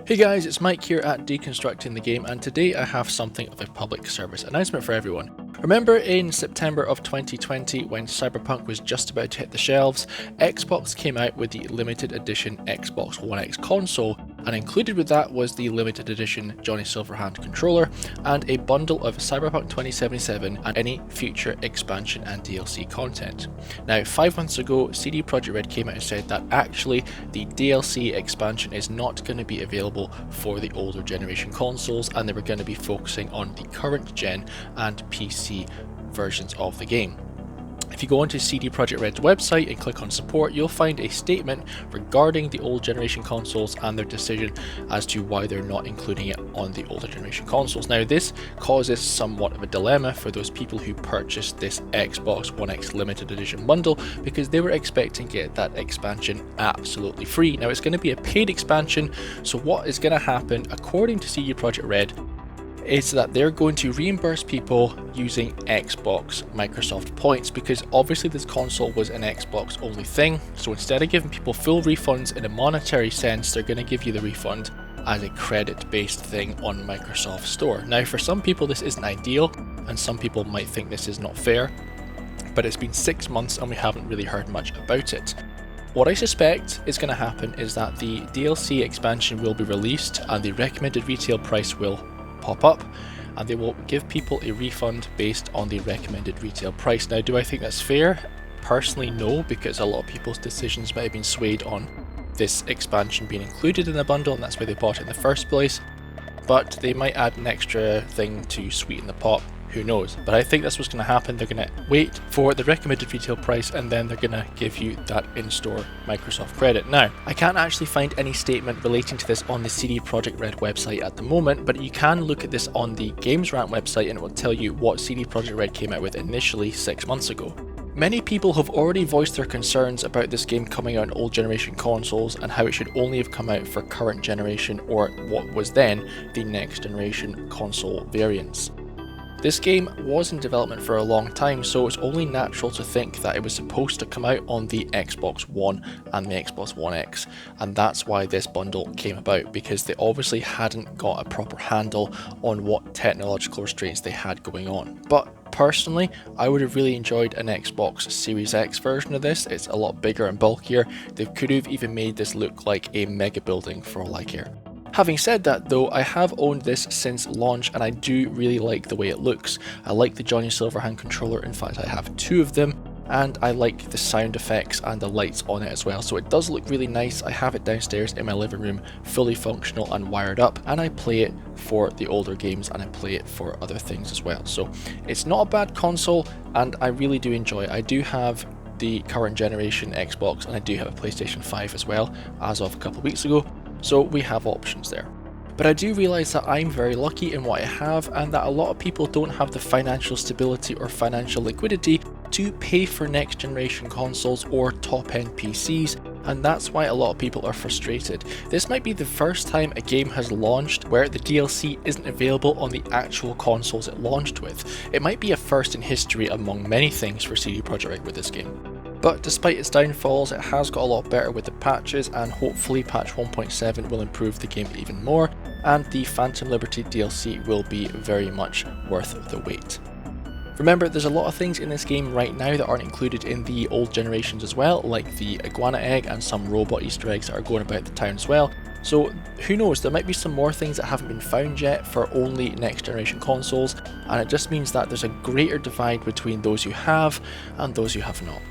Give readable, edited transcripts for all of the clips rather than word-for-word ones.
Hey guys, it's Mike here at Deconstructing the Game, and today I have something of a public service announcement for everyone. Remember in September of 2020 when Cyberpunk was just about to hit the shelves, Xbox came out with the limited edition Xbox One X console, and included with that was the limited edition Johnny Silverhand controller and a bundle of Cyberpunk 2077 and any future expansion and DLC content. Now 5 months ago, CDProjektred came out and said that actually the DLC expansion is not going to be available for the older generation consoles, and they were going to be focusing on the current gen and PC versions of the game. If you go onto CDProjektred's website and click on support, you'll find a statement regarding the old generation consoles and their decision as to why they're not including it on the older generation consoles. Now this causes somewhat of a dilemma for those people who purchased this Xbox One X limited edition bundle, because they were expecting to get that expansion absolutely free. Now it's going to be a paid expansion, so what is going to happen according to CDProjektred is that they're going to reimburse people using Xbox Microsoft points, because obviously this console was an Xbox only thing. So instead of giving people full refunds in a monetary sense, they're going to give you the refund as a credit based thing on Microsoft Store. Now for some people this isn't ideal, and some people might think this is not fair, but it's been 6 months and we haven't really heard much about it. What I suspect is going to happen is that the DLC expansion will be released and the recommended retail price will pop up, and they will give people a refund based on the recommended retail price. Now, do I think that's fair? Personally, no, because a lot of people's decisions might have been swayed on this expansion being included in the bundle, and that's why they bought it in the first place. But they might add an extra thing to sweeten the pot. Who knows? But I think that's what's going to happen. They're going to wait for the recommended retail price, and then they're going to give you that in-store Microsoft credit. Now, I can't actually find any statement relating to this on the CDProjektred website at the moment, but you can look at this on the Games Rant website and it will tell you what CDProjektred came out with initially 6 months ago. Many people have already voiced their concerns about this game coming out on old generation consoles and how it should only have come out for current generation, or what was then the next generation console variants. This game was in development for a long time, so it's only natural to think that it was supposed to come out on the Xbox One and the Xbox One X, and that's why this bundle came about, because they obviously hadn't got a proper handle on what technological restraints they had going on. But personally, I would have really enjoyed an Xbox Series X version of this. It's a lot bigger and bulkier. They could have even made this look like a mega building for all I care. Having said that though, I have owned this since launch and I do really like the way it looks. I like the Johnny Silverhand controller, in fact I have 2 of them, and I like the sound effects and the lights on it as well, so it does look really nice. I have it downstairs in my living room, fully functional and wired up, and I play it for the older games and I play it for other things as well. So it's not a bad console and I really do enjoy it. I do have the current generation Xbox and I do have a PlayStation 5 as well, as of a couple of weeks ago. So we have options there. But I do realise that I'm very lucky in what I have, and that a lot of people don't have the financial stability or financial liquidity to pay for next generation consoles or top end PCs, and that's why a lot of people are frustrated. This might be the first time a game has launched where the DLC isn't available on the actual consoles it launched with. It might be a first in history among many things for CD Projekt Red with this game. But despite its downfalls, it has got a lot better with the patches, and hopefully patch 1.7 will improve the game even more, and the Phantom Liberty DLC will be very much worth the wait. Remember, there's a lot of things in this game right now that aren't included in the old generations as well, like the iguana egg and some robot Easter eggs that are going about the town as well. So who knows, there might be some more things that haven't been found yet for only next generation consoles, and it just means that there's a greater divide between those who have and those who have not.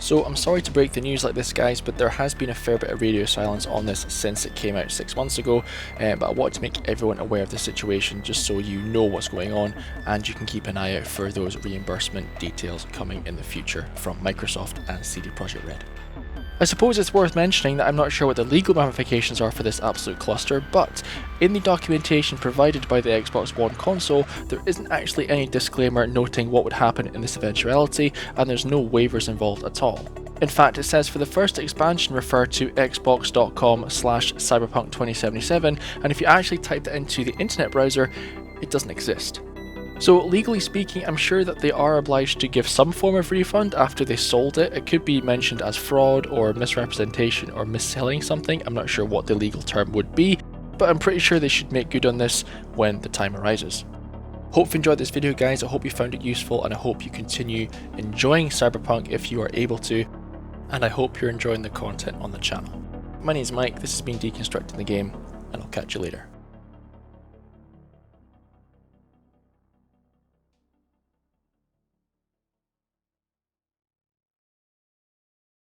So I'm sorry to break the news like this guys, but there has been a fair bit of radio silence on this since it came out 6 months ago, but I want to make everyone aware of the situation just so you know what's going on, and you can keep an eye out for those reimbursement details coming in the future from Microsoft and CD Projekt Red. I suppose it's worth mentioning that I'm not sure what the legal ramifications are for this absolute cluster, but in the documentation provided by the Xbox One console, there isn't actually any disclaimer noting what would happen in this eventuality, and there's no waivers involved at all. In fact, it says for the first expansion refer to xbox.com/cyberpunk 2077, and if you actually type that into the internet browser, it doesn't exist. So legally speaking, I'm sure that they are obliged to give some form of refund after they sold it. It could be mentioned as fraud or misrepresentation or mis-selling something. I'm not sure what the legal term would be, but I'm pretty sure they should make good on this when the time arises. Hope you enjoyed this video, guys. I hope you found it useful, and I hope you continue enjoying Cyberpunk if you are able to, and I hope you're enjoying the content on the channel. My name is Mike, this has been Deconstructing the Game, and I'll catch you later.